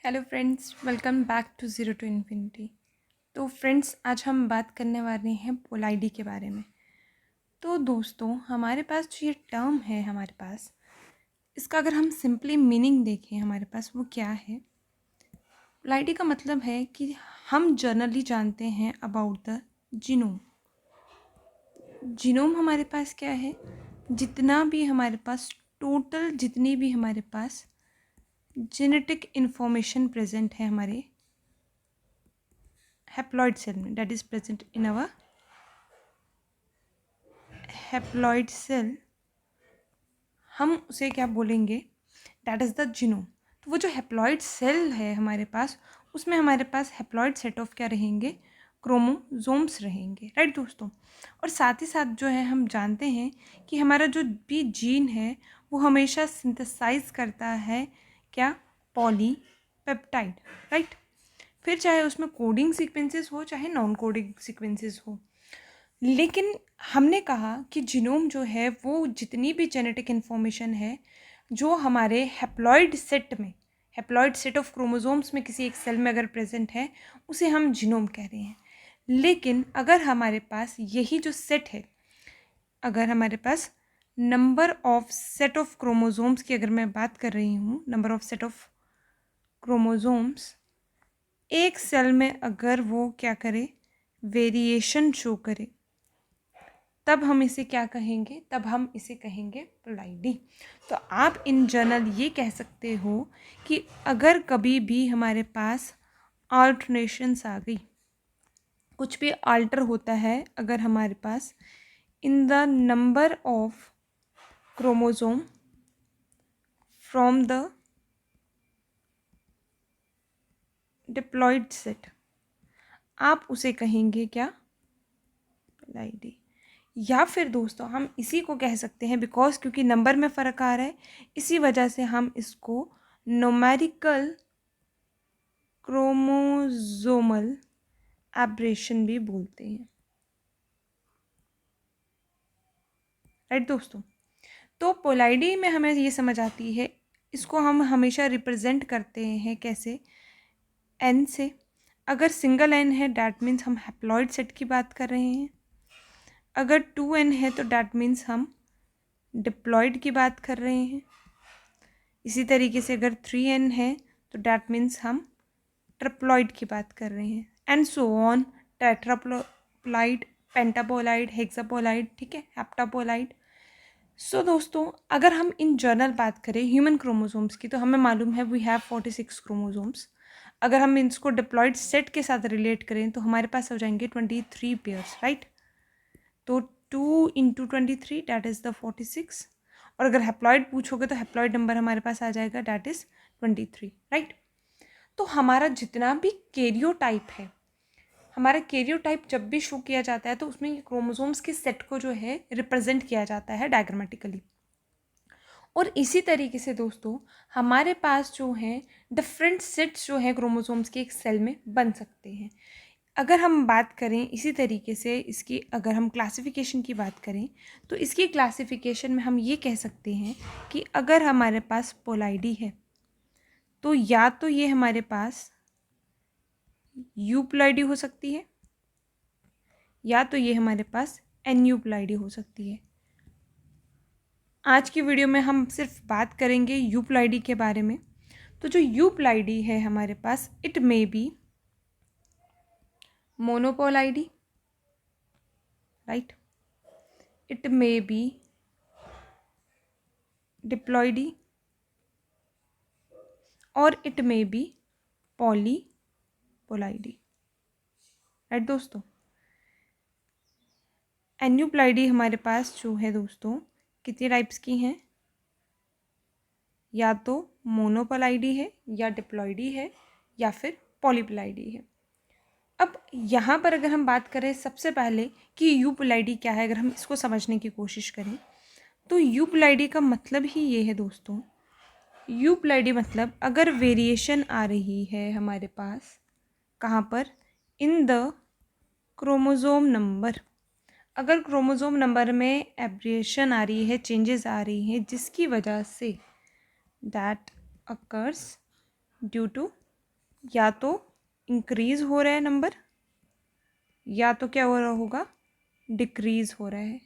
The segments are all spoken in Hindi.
Hello friends, welcome back to zero to infinity. तो फ्रेंड्स, आज हम बात करने वाले हैं पोलाइडी के बारे में। तो दोस्तों, हमारे पास जो ये टर्म है हमारे पास, इसका अगर हम सिंपली मीनिंग देखें हमारे पास वो क्या है। पोलाइडी का मतलब है कि हम जनरली जानते हैं अबाउट द जीनोम। जीनोम हमारे पास क्या है, जितना भी हमारे पास टोटल जितनी भी हमारे पास जेनेटिक इन्फॉर्मेशन प्रेजेंट है हमारे हैप्लॉइड सेल में, that is present in our haploid cell, हम उसे क्या बोलेंगे, दैट इज़ द जीनोम। तो वो जो हैप्लॉइड सेल है हमारे पास, उसमें हमारे पास हैप्लॉइड सेट ऑफ क्या रहेंगे, क्रोमोसोम्स रहेंगे, राइट दोस्तों। और साथ ही साथ जो है हम जानते हैं कि हमारा जो भी जीन है वो हमेशा सिंथेसाइज करता है क्या, पॉलीपेप्टाइड, राइट। फिर चाहे उसमें कोडिंग सीक्वेंसेस हो चाहे नॉन कोडिंग सीक्वेंसेस हो, लेकिन हमने कहा कि जीनोम जो है वो जितनी भी जेनेटिक इन्फॉर्मेशन है जो हमारे हैप्लॉइड सेट में, हैप्लॉइड सेट ऑफ क्रोमोसोम्स में किसी एक सेल में अगर प्रेजेंट है, उसे हम जीनोम कह रहे हैं। लेकिन अगर हमारे पास यही जो सेट है, अगर हमारे पास number of set of chromosomes की अगर मैं बात कर रही हूँ, number of set of chromosomes एक सेल में अगर वो क्या करे, वेरिएशन शो करे, तब हम इसे क्या कहेंगे, तब हम इसे कहेंगे पोलाइडी। तो आप इन जनरल ये कह सकते हो कि अगर कभी भी हमारे पास ऑल्टरनेशंस आ गई, कुछ भी आल्टर होता है अगर हमारे पास in the number of chromosome from the diploid set, आप उसे कहेंगे क्या, पोलाइडी। या फिर दोस्तों हम इसी को कह सकते हैं, बिकॉज क्योंकि नंबर में फ़र्क आ रहा है, इसी वजह से हम इसको न्यूमेरिकल क्रोमोसोमल एब्रेशन भी बोलते हैं, राइट दोस्तों। तो पोलाइडी में हमें ये समझ आती है, इसको हम हमेशा रिप्रेजेंट करते हैं कैसे, एन से। अगर सिंगल एन है डैट मीन्स हम हैप्लॉइड सेट की बात कर रहे हैं, अगर 2n है तो डैट मीन्स हम डिप्लॉइड की बात कर रहे हैं। इसी तरीके से अगर 3n है तो डैट मीन्स हम ट्रिप्लॉइड की बात कर रहे हैं, एंड सो ऑन, टेट्राप्लॉइड, पेंटापोलाइड, हेक्सापोलाइड, ठीक है, हेप्टापोलाइड। सो दोस्तों, अगर हम इन जनरल बात करें ह्यूमन क्रोमोसोम्स की, तो हमें मालूम है वी हैव 46 क्रोमोसोम्स। अगर हम इसको डिप्लॉइड सेट के साथ रिलेट करें तो हमारे पास हो जाएंगे 23 पेयर्स, राइट। तो 2 इंटू 23 डैट इज़ द 46। और अगर हैप्लॉइड पूछोगे तो हैप्लॉइड नंबर हमारे पास आ जाएगा, डैट इज़ 23, राइट। तो हमारा जितना भी कैरियोटाइप है, हमारा कैरियोटाइप जब भी शो किया जाता है तो उसमें क्रोमोसोम्स के सेट को जो है रिप्रेजेंट किया जाता है डायग्रामेटिकली। और इसी तरीके से दोस्तों हमारे पास जो है डिफरेंट सेट्स जो है क्रोमोसोम्स के एक सेल में बन सकते हैं। अगर हम बात करें इसी तरीके से इसकी, अगर हम क्लासिफिकेशन की बात करें तो इसकी क्लासिफिकेशन में हम ये कह सकते हैं कि अगर हमारे पास पोलाइडी है तो या तो ये हमारे पास यूप्लॉइडी हो सकती है, या तो ये हमारे पास एन्यूप्लॉइडी हो सकती है। आज की वीडियो में हम सिर्फ बात करेंगे यूप्लॉइडी के बारे में। तो जो यूप्लॉइडी है हमारे पास, it may be monoploidy, right, it may be diploidy, और it may be polyploidy, right दोस्तों। एन्यूप्लॉइडी हमारे पास जो है दोस्तों कितने टाइप्स की हैं, या तो मोनोपोलाइडी है, या डिप्लॉइडी है, या फिर पॉलीपोलाइडी है। अब यहाँ पर अगर हम बात करें सबसे पहले कि यूप्लॉइडी क्या है, अगर हम इसको समझने की कोशिश करें तो यूप्लॉइडी का मतलब ही ये है दोस्तों, यूप्लॉइडी मतलब अगर वेरिएशन आ रही है हमारे पास, कहाँ पर, इन द क्रोमोसोम नंबर, अगर क्रोमोसोम नंबर में एब्रिएशन आ रही है, चेंजेस आ रही हैं, जिसकी वजह say that occurs due to या तो इंक्रीज हो रहा है नंबर, या तो क्या हो रहा होगा, डिक्रीज हो रहा है।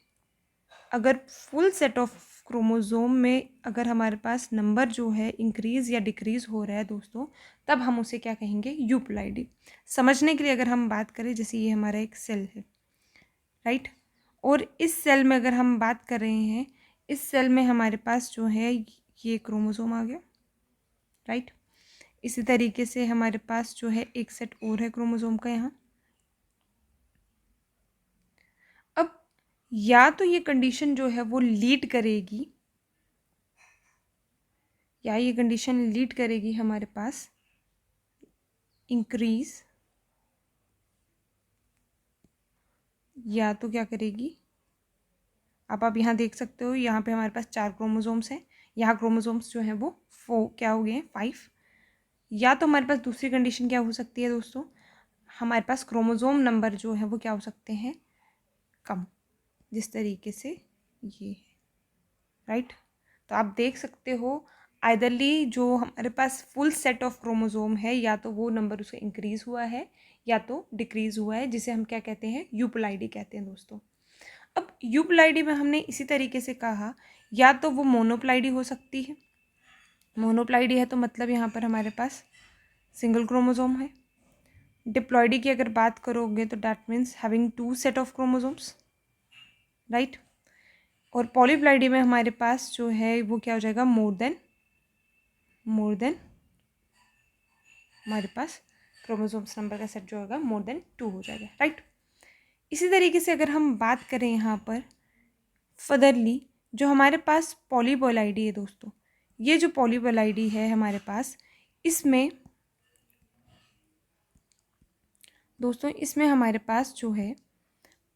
अगर फुल सेट ऑफ क्रोमोज़ोम में अगर हमारे पास नंबर जो है इंक्रीज़ या डिक्रीज़ हो रहा है दोस्तों, तब हम उसे क्या कहेंगे, यूप्लाइडी। समझने के लिए अगर हम बात करें, जैसे ये हमारा एक सेल है, राइट, और इस सेल में अगर हम बात कर रहे हैं, इस सेल में हमारे पास जो है ये क्रोमोज़ोम आ गया, राइट। इसी तरीके से हमारे पास जो है एक सेट और है क्रोमोज़ोम का यहाँ। अब या तो ये कंडीशन जो है वो लीड करेगी, या ये कंडीशन लीड करेगी हमारे पास इंक्रीज, या तो क्या करेगी, आप यहाँ देख सकते हो, यहाँ पे हमारे पास 4 क्रोमोसोम्स हैं, यहाँ क्रोमोसोम्स जो हैं वो 4 क्या हो गए हैं, 5। या तो हमारे पास दूसरी कंडीशन क्या हो सकती है दोस्तों, हमारे पास क्रोमोसोम नंबर जो है वो क्या हो सकते हैं, कम, जिस तरीके से ये है, राइट। तो आप देख सकते हो आइदरली जो हमारे पास फुल सेट ऑफ क्रोमोसोम है, या तो वो नंबर उसका इंक्रीज़ हुआ है या तो डिक्रीज़ हुआ है, जिसे हम क्या कहते हैं, यूप्लाइडी कहते हैं दोस्तों। अब यूप्लाइडी में हमने इसी तरीके से कहा, या तो वो मोनोप्लाइडी हो सकती है। मोनोप्लाइडी है तो मतलब यहाँ पर हमारे पास सिंगल क्रोमोसोम है। डिप्लॉइडी की अगर बात करोगे तो that means having 2 set of chromosomes, right. और पॉलीप्लाइडी में हमारे पास जो है वो क्या हो जाएगा, मोर देन हमारे पास क्रोमोसोम्स नंबर का सेट जो होगा मोर देन 2 हो जाएगा, राइट। इसी तरीके से अगर हम बात करें यहाँ पर फर्दरली, जो हमारे पास पॉलीपोलाइडी है दोस्तों, ये जो पॉलीपोलाइडी है हमारे पास, इसमें दोस्तों इसमें हमारे पास जो है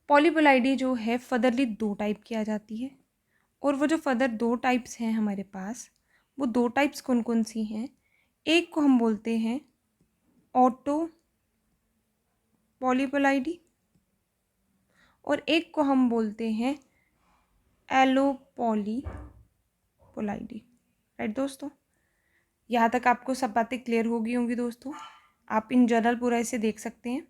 पॉलीपोलाइडी जो है फर्दरली 2 टाइप की आ जाती है। और वो जो फर्दर 2 टाइप्स हैं हमारे पास, वो 2 टाइप्स कौन कौन सी हैं, एक को हम बोलते हैं ऑटो पॉलीपोलाइडी, और एक को हम बोलते हैं एलोपॉलीपोलाइडी, राइट दोस्तों। यहाँ तक आपको सब बातें क्लियर होगी होंगी दोस्तों। आप इन जनरल पूरा इसे देख सकते हैं।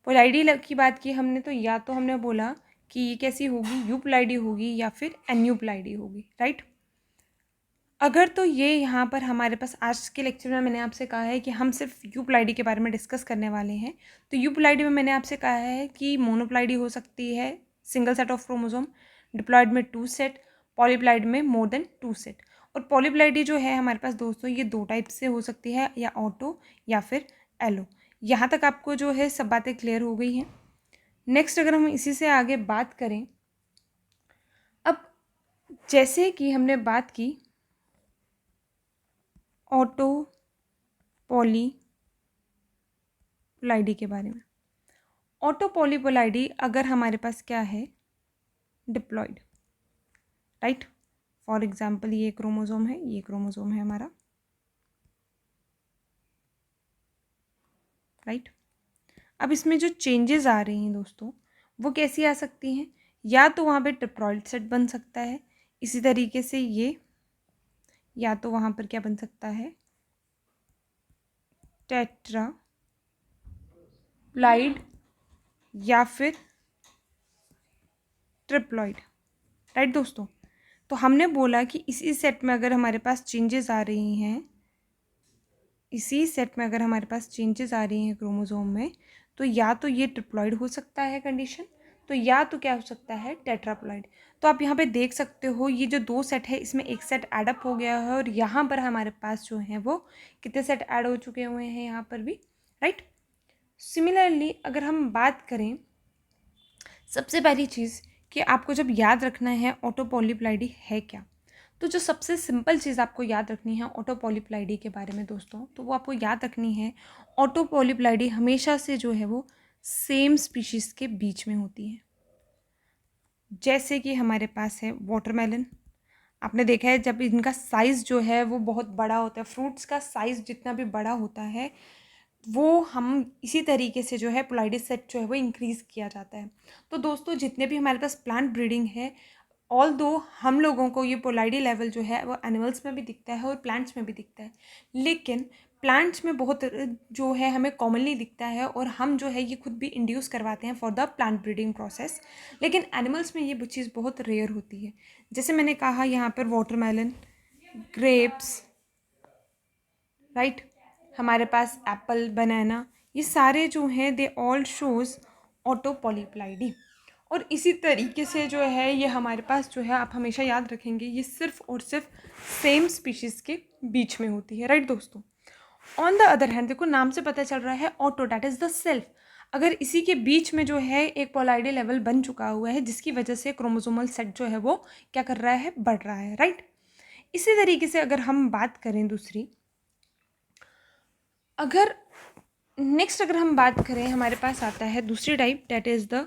पोलाइडी की बात की हमने, तो या तो हमने बोला कि ये कैसी होगी, यूप्लाइडी होगी या फिर एन्यूप्लाइडी होगी, राइट। अगर तो ये यहाँ पर हमारे पास आज के लेक्चर में मैंने आपसे कहा है कि हम सिर्फ यूप्लाइडी के बारे में डिस्कस करने वाले हैं, तो यूप्लाइडी में मैंने आपसे कहा है कि मोनोप्लाइडी हो सकती है, single set of chromosome, diploid में 2 सेट, पॉलीप्लाइड में मोर देन 2 सेट। और पॉलीप्लाइडी जो है हमारे पास दोस्तों ये 2 टाइप से हो सकती है, या ऑटो या फिर एलो। यहाँ तक आपको जो है सब बातें क्लियर हो गई हैं। नेक्स्ट अगर हम इसी से आगे बात करें, अब जैसे कि हमने बात की ऑटो पॉलीपोलाइडी के बारे में। ऑटो पॉलीपोलाइडी अगर हमारे पास क्या है, डिप्लॉइड, राइट। फॉर एग्जाम्पल ये क्रोमोसोम है, ये क्रोमोसोम है हमारा, राइट। अब इसमें जो चेंजेस आ रही हैं दोस्तों, वो कैसी आ सकती हैं, या तो वहाँ पे ट्रिप्लॉइड सेट बन सकता है, इसी तरीके से ये, या तो वहाँ पर क्या बन सकता है, टेट्राप्लाइड या फिर ट्रिप्लॉइड, राइट दोस्तों। तो हमने बोला कि इसी सेट में अगर हमारे पास चेंजेस आ रही हैं, इसी सेट में अगर हमारे पास चेंजेस आ रही हैं क्रोमोसोम में, तो या तो ये ट्रिप्लॉइड हो सकता है कंडीशन, तो या तो क्या हो सकता है, टेट्राप्लॉइड। तो आप यहाँ पे देख सकते हो ये जो 2 सेट है, इसमें एक सेट एडअप हो गया है, और यहाँ पर हमारे पास जो है वो कितने सेट ऐड हो चुके हुए हैं यहाँ पर भी, राइट। सिमिलरली अगर हम बात करें, सबसे पहली चीज़ कि आपको जब याद रखना है ऑटो पॉलीप्लाइडी है क्या, तो जो सबसे सिंपल चीज़ आपको याद रखनी है ऑटो पॉलीप्लाइडी के बारे में दोस्तों, तो वो आपको याद रखनी है, ऑटो पॉलीप्लाइडी हमेशा से जो है वो सेम स्पीशीज़ के बीच में होती है। जैसे कि हमारे पास है वाटरमेलन, आपने देखा है जब इनका साइज़ जो है वो बहुत बड़ा होता है, फ्रूट्स का साइज़ जितना भी बड़ा होता है, वो हम इसी तरीके से जो है पोलाइडी सेट जो है वो इंक्रीज़ किया जाता है। तो दोस्तों जितने भी हमारे पास प्लांट ब्रीडिंग है, ऑल दो हम लोगों को ये पोलाइडी लेवल जो है वो एनिमल्स में भी दिखता है और प्लांट्स में भी दिखता है, लेकिन प्लांट्स में बहुत जो है हमें कॉमनली दिखता है और हम जो है ये खुद भी इंड्यूस करवाते हैं for the plant breeding process, लेकिन एनिमल्स में ये चीज़ बहुत रेयर होती है। जैसे मैंने कहा यहाँ पर वाटरमेलन, ग्रेप्स, राइट, हमारे पास एप्पल, बनाना, ये सारे जो हैं दे ऑल शोज ऑटो पॉलीप्लाइडी। और इसी तरीके से जो है ये हमारे पास जो है, आप हमेशा याद रखेंगे, ये सिर्फ और सिर्फ सेम स्पीशीज़ के बीच में होती है, राइट दोस्तों। ऑन द अदर हैंड देखो नाम से पता चल रहा है auto, that is the self. अगर इसी के बीच में जो है एक पोलाइडी लेवल बन चुका हुआ है जिसकी वजह से क्रोमोसोमल सेट जो है वो क्या कर रहा है, बढ़ रहा है, राइट। इसी तरीके से अगर हम बात करें दूसरी, अगर नेक्स्ट अगर हम बात करें, हमारे पास आता है दूसरी type, that is the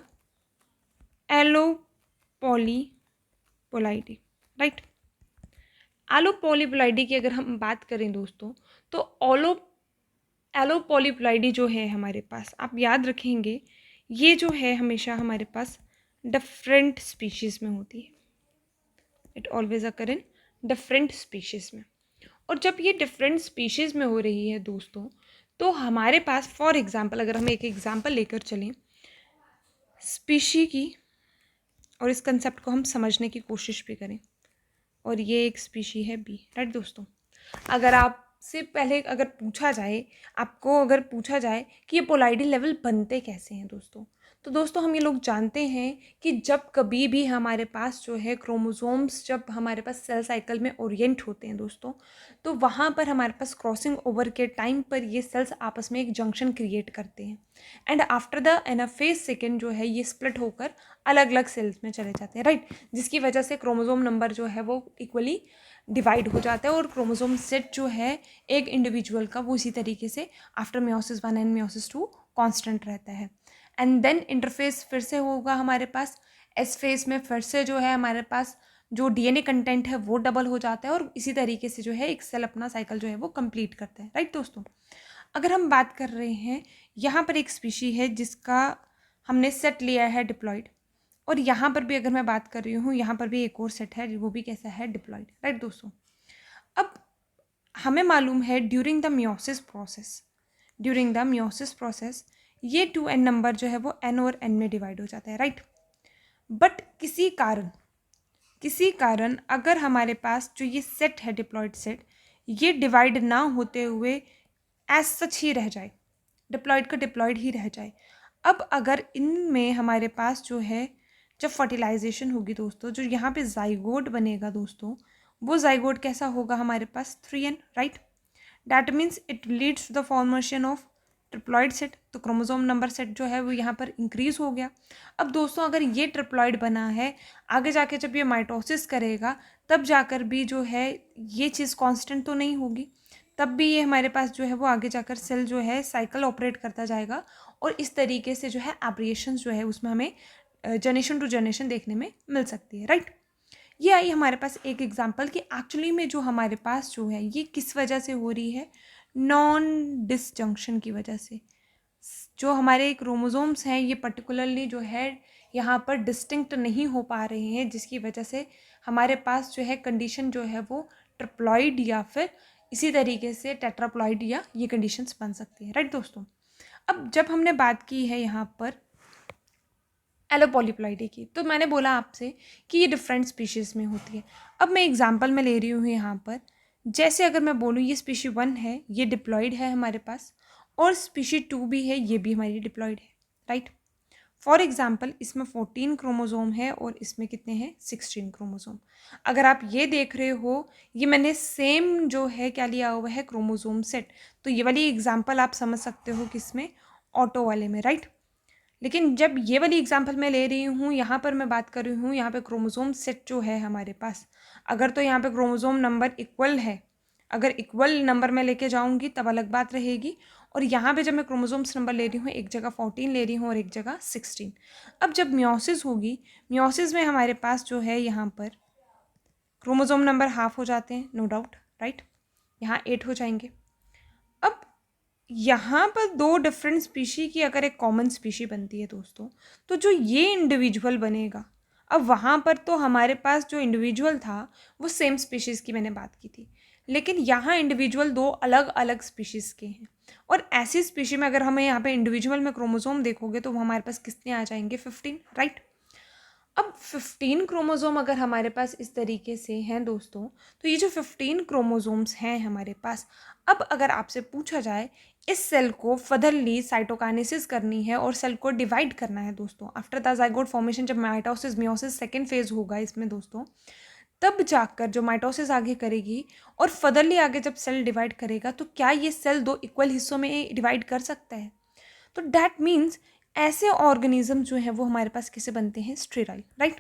allopolyploidy, right. Allopolyploidy की अगर हम बात करें दोस्तों, तो एलोपॉलीपोलाइडी जो है हमारे पास, आप याद रखेंगे ये जो है हमेशा हमारे पास डिफरेंट स्पीशीज़ में होती है। It always occur in different species में। और जब ये डिफरेंट स्पीशीज़ में हो रही है दोस्तों, तो हमारे पास फॉर एग्जांपल अगर हम एक एग्जांपल लेकर चलें स्पीशी की, और इस कंसेप्ट को हम समझने की कोशिश भी करें, और ये एक स्पीशी है बी, राइट दोस्तों। अगर आपसे पहले अगर पूछा जाए, आपको अगर पूछा जाए कि ये पोलाइडी लेवल बनते कैसे हैं दोस्तों, तो दोस्तों हम ये लोग जानते हैं कि जब कभी भी हमारे पास जो है क्रोमोसोम्स जब हमारे पास सेल साइकिल में ओरिएंट होते हैं दोस्तों, तो वहाँ पर हमारे पास क्रॉसिंग ओवर के टाइम पर ये सेल्स आपस में एक जंक्शन क्रिएट करते हैं, and after the anaphase second जो है ये स्प्लिट होकर अलग अलग सेल्स में चले जाते हैं, राइट। जिसकी वजह से क्रोमोसोम नंबर जो है वो इक्वली डिवाइड हो जाता है और क्रोमोसोम सेट जो है एक इंडिविजुअल का वो इसी तरीके से after meiosis 1 and meiosis 2 constant रहता है। एंड देन इंटरफेस फिर से होगा हमारे पास, एस फेज में फिर से जो है हमारे पास जो डीएनए कंटेंट है वो डबल हो जाता है और इसी तरीके से जो है एक सेल अपना साइकिल जो है वो कंप्लीट करता है, राइट दोस्तों। अगर हम बात कर रहे हैं, यहाँ पर एक स्पीशी है जिसका हमने सेट लिया है डिप्लॉयड, और यहाँ पर भी अगर मैं बात कर रही हूँ, यहाँ पर भी एक और सेट है, वो भी कैसा है, डिप्लॉयड, राइट दोस्तों। अब हमें मालूम है ड्यूरिंग द मियोसिस प्रोसेस ये 2n नंबर जो है वो n और n में डिवाइड हो जाता है, राइट। बट किसी कारण अगर हमारे पास जो ये सेट है डिप्लॉयड सेट, ये डिवाइड ना होते हुए एज सच ही रह जाए, डिप्लॉयड का डिप्लॉयड ही रह जाए। अब अगर इनमें हमारे पास जो है जब फर्टिलाइजेशन होगी दोस्तों, जो यहाँ पे जाइगोट बनेगा दोस्तों, वो जाइगोट कैसा होगा हमारे पास 3n, right. That means it leads to the formation of triploid set, तो क्रोमोसोम नंबर सेट जो है वो यहाँ पर इंक्रीज हो गया। अब दोस्तों अगर ये ट्रिप्लॉइड बना है, आगे जाके जब ये माइटोसिस करेगा तब जाकर भी जो है ये चीज़ कांस्टेंट तो नहीं होगी, तब भी ये हमारे पास जो है वो आगे जाकर सेल जो है साइकिल ऑपरेट करता जाएगा, और इस तरीके से जो है एब्रिएशंस जो है उसमें हमें जनरेशन टू जनरेशन देखने में मिल सकती है, राइट। ये आई हमारे पास एक एग्जांपल कि एक्चुअली में जो हमारे पास जो है ये किस वजह से हो रही है, नॉन डिसजंक्शन की वजह से। जो हमारे क्रोमोसोम्स हैं ये पर्टिकुलरली जो है यहाँ पर डिस्टिंक्ट नहीं हो पा रहे हैं, जिसकी वजह से हमारे पास जो है कंडीशन जो है वो ट्रिप्लॉइड या फिर इसी तरीके से टेट्राप्लॉइड या ये कंडीशंस बन सकती है, राइट दोस्तों। अब जब हमने बात की है यहाँ पर एलोपॉलीप्लाइडी की, तो मैंने बोला आपसे कि ये डिफरेंट स्पीशीज़ में होती है। अब मैं एग्जांपल में ले रही हूँ यहाँ पर, जैसे अगर मैं बोलूँ ये स्पीशी 1 है, ये डिप्लॉयड है हमारे पास, और स्पीशी 2 भी है, ये भी हमारी डिप्लॉयड है, राइट। फॉर एग्जांपल इसमें 14 क्रोमोसोम है और इसमें कितने हैं, 16 क्रोमोसोम। अगर आप ये देख रहे हो, ये मैंने सेम जो है क्या लिया हुआ है, क्रोमोसोम सेट, तो ये वाली एग्जाम्पल आप समझ सकते हो किसमें, ऑटो वाले में, राइट। लेकिन जब ये वाली एग्जांपल मैं ले रही हूँ, यहाँ पर मैं बात कर रही हूँ यहाँ पे क्रोमोसोम सेट जो है हमारे पास, अगर तो यहाँ पे क्रोमोसोम नंबर इक्वल है, अगर इक्वल नंबर मैं लेके जाऊँगी तब अलग बात रहेगी, और यहाँ पे जब मैं क्रोमोसोम्स नंबर ले रही हूँ, एक जगह 14 ले रही हूँ और एक जगह 16। अब जब मियोसिस होगी, मियोसिस में हमारे पास जो है यहाँ पर क्रोमोसोम नंबर हाफ हो जाते हैं, नो डाउट, राइट, यहाँ 8 हो जाएंगे। अब यहाँ पर दो डिफरेंट स्पीशी की अगर एक कॉमन स्पीशी बनती है दोस्तों, तो जो ये इंडिविजुअल बनेगा, अब वहाँ पर तो हमारे पास जो इंडिविजुअल था वो सेम स्पीशीज़ की मैंने बात की थी, लेकिन यहाँ इंडिविजुअल दो अलग अलग स्पीशीज़ के हैं। और ऐसी स्पीशी में अगर हमें यहाँ पे इंडिविजुअल में क्रोमोसोम देखोगे तो हमारे पास कितने आ जाएंगे, 15, राइट। अब 15 क्रोमोसोम अगर हमारे पास इस तरीके से हैं दोस्तों, तो ये जो 15 क्रोमोसोम्स हैं हमारे पास, अब अगर आपसे पूछा जाए इस सेल को फर्दरली साइटोकाइनेसिस करनी है और सेल को डिवाइड करना है दोस्तों, आफ्टर द जाइगोट फॉर्मेशन, जब माइटोसिस मियोसिस सेकेंड फेज होगा इसमें दोस्तों, तब जाकर जो माइटोसिस आगे करेगी और फर्दरली आगे जब सेल डिवाइड करेगा, तो क्या ये सेल दो इक्वल हिस्सों में डिवाइड कर सकता है? तो डैट मीन्स ऐसे ऑर्गेनिज्म जो है वो हमारे पास कैसे बनते हैं, स्टेराइल, राइट।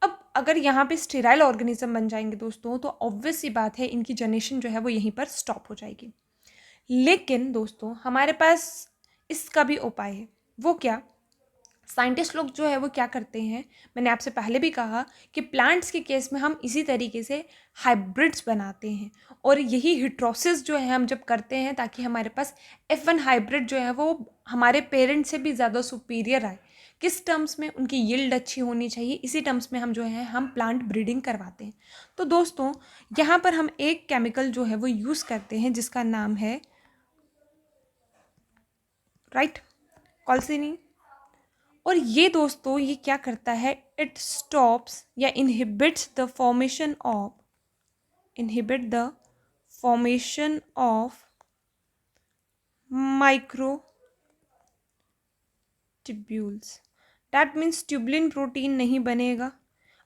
अब अगर यहाँ पे स्टेराइल ऑर्गेनिज्म बन जाएंगे दोस्तों, तो ऑब्वियस सी बात है इनकी जनरेशन जो है वो यहीं पर स्टॉप हो जाएगी। लेकिन दोस्तों हमारे पास इसका भी उपाय है। वो क्या? साइंटिस्ट लोग जो है वो क्या करते हैं, मैंने आपसे पहले भी कहा कि प्लांट्स के केस में हम इसी तरीके से हाइब्रिड्स बनाते हैं, और यही हिट्रोसिस जो है हम जब करते हैं ताकि हमारे पास F1 हाइब्रिड जो है वो हमारे पेरेंट से भी ज़्यादा सुपीरियर आए। किस टर्म्स में? उनकी यील्ड अच्छी होनी चाहिए, इसी टर्म्स में हम जो है हम प्लांट ब्रीडिंग करवाते हैं। तो दोस्तों यहाँ पर हम एक केमिकल जो है वो यूज़ करते हैं जिसका नाम है, राइट, कॉल्सिनी। और ये दोस्तों ये क्या करता है, इट स्टॉप्स या inhibit the formation of micro tubules. That means tubulin protein नहीं बनेगा,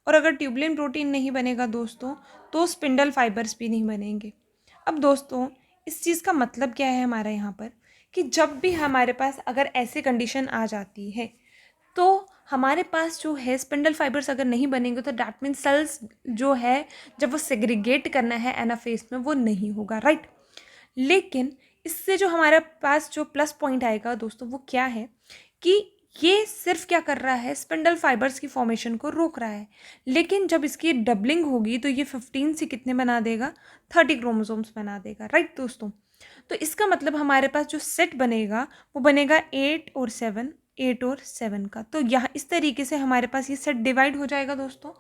और अगर ट्यूबलिन प्रोटीन नहीं बनेगा दोस्तों तो स्पिंडल फाइबर्स भी नहीं बनेंगे। अब दोस्तों इस चीज़ का मतलब क्या है हमारा यहाँ पर, कि जब भी हमारे पास अगर ऐसे कंडीशन आ जाती है तो हमारे पास जो है स्पिंडल फाइबर्स अगर नहीं बनेंगे, तो डैट मीन्स सेल्स जो है जब वो सेग्रीगेट करना है एनाफेज में वो नहीं होगा, राइट। लेकिन इससे जो हमारे पास जो प्लस पॉइंट आएगा दोस्तों वो क्या है, कि ये सिर्फ क्या कर रहा है, स्पिंडल फाइबर्स की फॉर्मेशन को रोक रहा है। लेकिन जब इसकी डबलिंग होगी तो ये 15 से कितने बना देगा, 30 क्रोमोसोम्स बना देगा, राइट दोस्तों। तो इसका मतलब हमारे पास जो सेट बनेगा वो बनेगा 8 और 7, 8 और 7 का। तो यहाँ इस तरीके से हमारे पास ये सेट डिवाइड हो जाएगा दोस्तों।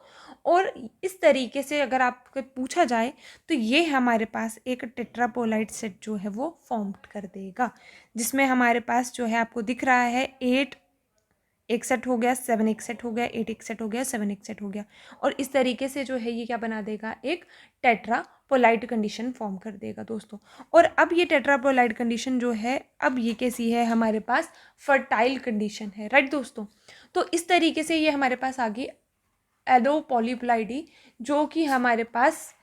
और इस तरीके से अगर आपको पूछा जाए तो ये हमारे पास एक टेट्रापोलाइट सेट जो है वो फॉर्म कर देगा, जिसमें हमारे पास जो है आपको दिख रहा है 8 एक सेट हो गया, 7 एक सेट हो गया, 8 एक सेट हो गया, 7 एक सेट हो गया। और इस तरीके से जो है ये क्या बना देगा, एक टेट्रापोलाइट कंडीशन फॉर्म कर देगा दोस्तों। और अब ये टेट्रापोलाइट कंडीशन जो है अब ये कैसी है, हमारे पास फर्टाइल कंडीशन है, राइट दोस्तों। तो इस तरीके से ये हमारे पास आ गई एलो पॉलीप्लाइडी, जो कि हमारे पास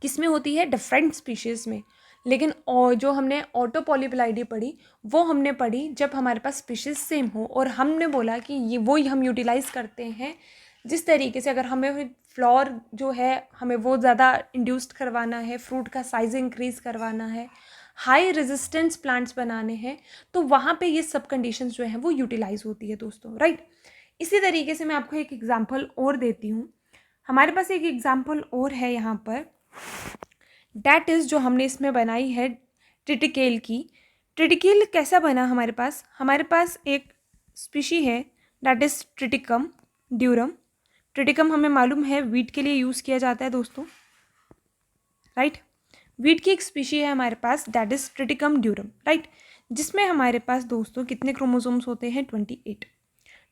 किस में होती है, डिफरेंट स्पीशीज़ में। लेकिन और जो हमने ऑटो पॉलीप्लाइडी पढ़ी वो हमने पढ़ी जब हमारे पास स्पीशीज़ सेम हो, और हमने बोला कि ये वो ही हम यूटिलाइज़ करते हैं जिस तरीके से अगर हमें फ्लावर जो है हमें वो ज़्यादा इंड्यूस्ड करवाना है, फ्रूट का साइज़ इंक्रीज़ करवाना है, हाई रेजिस्टेंस प्लांट्स बनाने हैं, तो वहाँ पे ये सब कंडीशंस जो हैं वो यूटिलाइज़ होती है दोस्तों, राइट। इसी तरीके से मैं आपको एक एग्जांपल और देती हूँ। हमारे पास एक एग्जांपल और है यहाँ पर, डैट इज़ जो हमने इसमें बनाई है ट्रिटिकेल की। ट्रिटिकेल कैसा बना, हमारे पास एक स्पीशी है that is triticum durum. Triticum हमें मालूम है वीट के लिए यूज़ किया जाता है दोस्तों, राइट। वीट की एक स्पीशी है हमारे पास that is triticum durum, right, जिसमें हमारे पास दोस्तों कितने क्रोमोसोम्स होते हैं, 28।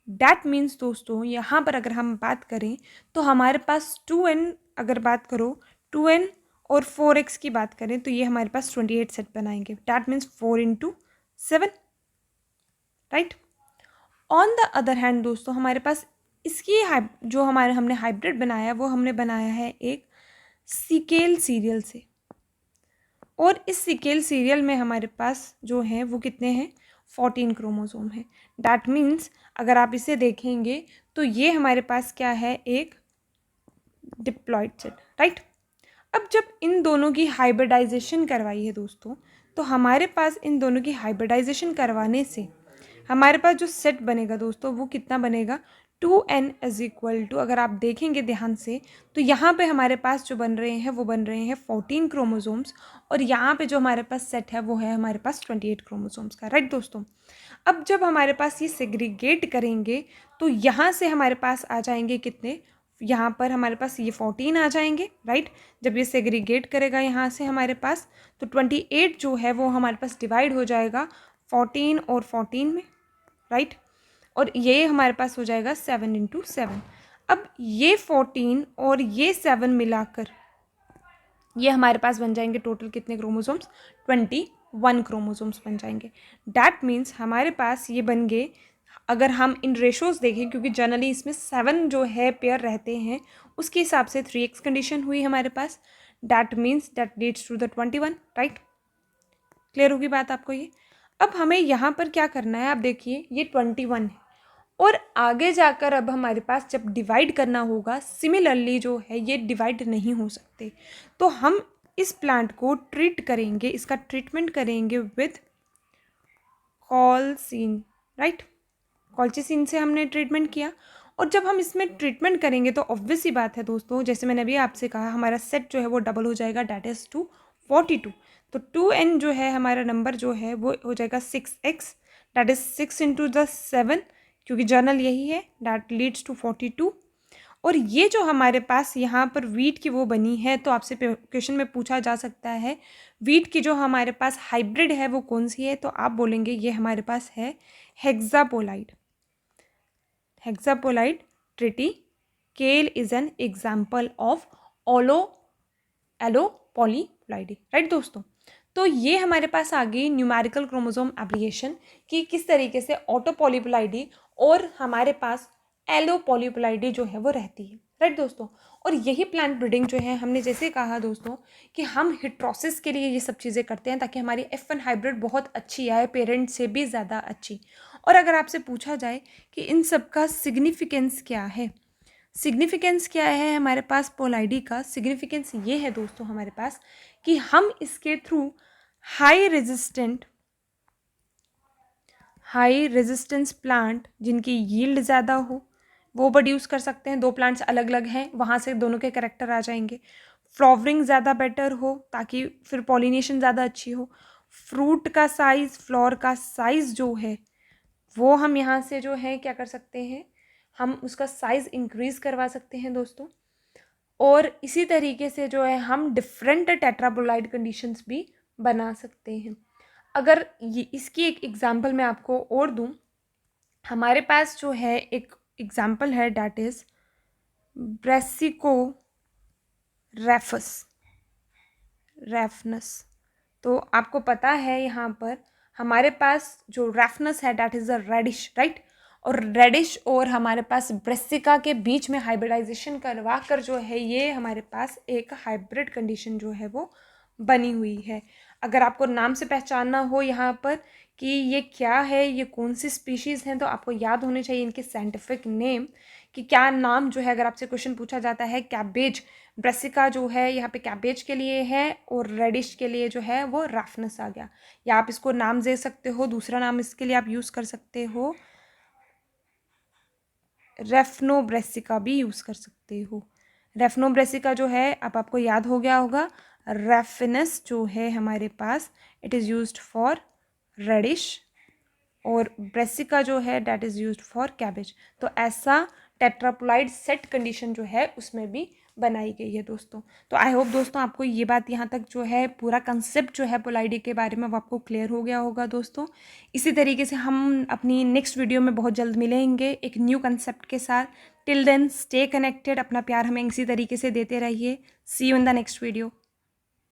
डैट मीन्स दोस्तों यहाँ पर अगर हम बात करें तो हमारे पास 2n, अगर बात करो 2n और 4x की बात करें तो ये हमारे पास 28 सेट बनाएंगे। That means 4 × 7, right. On the other hand दोस्तों हमारे पास इसकी जो हमने हाइब्रिड बनाया वो हमने बनाया है एक सिकेल सीरियल से, और इस सिकेल सीरियल में हमारे पास जो है वो कितने हैं, 14 क्रोमोसोम है। डैट मीन्स अगर आप इसे देखेंगे तो ये हमारे पास क्या है, एक डिप्लॉयड सेट, राइट। अब जब इन दोनों की हाइब्रिडाइजेशन करवाई है दोस्तों, तो हमारे पास इन दोनों की हाइब्रिडाइजेशन करवाने से हमारे पास जो सेट बनेगा दोस्तों वो कितना बनेगा, 2n = अगर आप देखेंगे ध्यान से तो यहाँ पे हमारे पास जो बन रहे हैं वो बन रहे हैं 14 क्रोमोसोम्स, और यहाँ पे जो हमारे पास सेट है वो है हमारे पास 28 क्रोमोसोम्स का, राइट दोस्तों। अब जब हमारे पास ये सेग्रीगेट करेंगे तो यहाँ से हमारे पास आ जाएंगे कितने, यहाँ पर हमारे पास ये 14 आ जाएंगे, राइट। जब ये सेग्रीगेट करेगा यहाँ से हमारे पास, तो 28 जो है वो हमारे पास डिवाइड हो जाएगा 14 और 14 में, राइट। और ये हमारे पास हो जाएगा 7 इंटू 7। अब ये 14 और ये 7 मिलाकर ये हमारे पास बन जाएंगे टोटल कितने क्रोमोसोम्स, 21 क्रोमोसोम्स बन जाएंगे। डैट मीन्स हमारे पास ये बन गए, अगर हम इन रेशोज देखें, क्योंकि जनरली इसमें 7 जो है पेयर रहते हैं, उसके हिसाब से 3x कंडीशन हुई हमारे पास। That means that leads to the 21, right. Clear होगी बात आपको ये। अब हमें यहाँ पर क्या करना है, आप देखिए ये 21 है, और आगे जाकर अब हमारे पास जब डिवाइड करना होगा, सिमिलरली जो है ये डिवाइड नहीं हो सकते, तो हम इस प्लांट को ट्रीट करेंगे, इसका ट्रीटमेंट करेंगे विद कॉलसीन, राइट। कॉलचिसिन से हमने ट्रीटमेंट किया, और जब हम इसमें ट्रीटमेंट करेंगे तो ऑब्वियस सी बात है दोस्तों, जैसे मैंने अभी आपसे कहा, हमारा सेट जो है वो डबल हो जाएगा, डैट इज़ 242। तो 2n जो है हमारा नंबर जो है वो हो जाएगा 6x, that is 6 into the 7, क्योंकि जर्नल यही है, डैट लीड्स टू 42। और ये जो हमारे पास यहाँ पर वीट की वो बनी है, तो आपसे क्वेश्चन में पूछा जा सकता है वीट की जो हमारे पास हाइब्रिड है वो कौन सी है, तो आप बोलेंगे ये हमारे पास है hexaploid. Hexaploid triticale is an example of allopolyploidy, right दोस्तों। तो ये हमारे पास आ गई न्यूमेरिकल क्रोमोसोम एप्लीकेशन कि किस तरीके से ऑटोपॉलीप्लाइडी और हमारे पास एलोपॉलीप्लाइडी जो है वो रहती है, राइट दोस्तों। और यही प्लांट ब्रीडिंग जो है, हमने जैसे कहा दोस्तों कि हम हिट्रोसिस के लिए ये सब चीज़ें करते हैं ताकि हमारी F1 हाइब्रिड बहुत अच्छी आए, पेरेंट से भी ज़्यादा अच्छी। और अगर आपसे पूछा जाए कि इन सब का सिग्निफिकेंस क्या है, सिग्निफिकेंस क्या है हमारे पास पोलाइडी का, सिग्निफिकेंस ये है दोस्तों हमारे पास कि हम इसके थ्रू हाई रेजिस्टेंस प्लांट जिनकी यील्ड ज़्यादा हो वो प्रोड्यूस कर सकते हैं। दो प्लांट्स अलग अलग हैं, वहाँ से दोनों के कैरेक्टर आ जाएंगे। फ्लावरिंग ज़्यादा बेटर हो ताकि फिर पॉलिनेशन ज़्यादा अच्छी हो। फ्रूट का साइज़, फ्लावर का साइज़ जो है वो हम यहाँ से जो है क्या कर सकते हैं, हम उसका साइज़ इंक्रीज़ करवा सकते हैं दोस्तों। और इसी तरीके से जो है हम डिफरेंट टेट्रापोलाइड कंडीशंस भी बना सकते हैं। अगर ये इसकी एक एग्जांपल मैं आपको और दूं, हमारे पास जो है एक एग्जांपल है, डैट इज़ ब्रेसिको रैफनस। तो आपको पता है यहाँ पर हमारे पास जो रैफनस है that is a radish, right. और रेडिश और हमारे पास ब्रेसिका के बीच में हाइब्रिडाइजेशन करवा कर जो है ये हमारे पास एक हाइब्रिड कंडीशन जो है वो बनी हुई है। अगर आपको नाम से पहचानना हो यहाँ पर कि ये क्या है, ये कौन सी स्पीशीज़ हैं, तो आपको याद होने चाहिए इनके साइंटिफिक नेम कि क्या नाम जो है। अगर आपसे क्वेश्चन पूछा जाता है कैबेज, ब्रेसिका जो है यहाँ पे कैबेज के लिए है और रेडिश के लिए जो है वो रैफनस आ गया। या आप इसको नाम दे सकते हो, दूसरा नाम इसके लिए आप यूज़ कर सकते हो, रेफनोब्रेसिका भी यूज़ कर सकते हो। रेफनोब्रेसिका जो है अब आपको याद हो गया होगा, रेफिनस जो है हमारे पास it is used for radish, और ब्रेसिका जो है that is used for cabbage. तो ऐसा टेट्रापोलाइड सेट कंडीशन जो है उसमें भी बनाई गई है दोस्तों। तो आई होप दोस्तों आपको ये बात यहाँ तक जो है पूरा कंसेप्ट जो है पोलाइडी के बारे में वो आपको क्लियर हो गया होगा दोस्तों। इसी तरीके से हम अपनी नेक्स्ट वीडियो में बहुत जल्द मिलेंगे एक न्यू कंसेप्ट के साथ। टिल देन स्टे कनेक्टेड, अपना प्यार हमें इसी तरीके से देते रहिए। See you in the next video.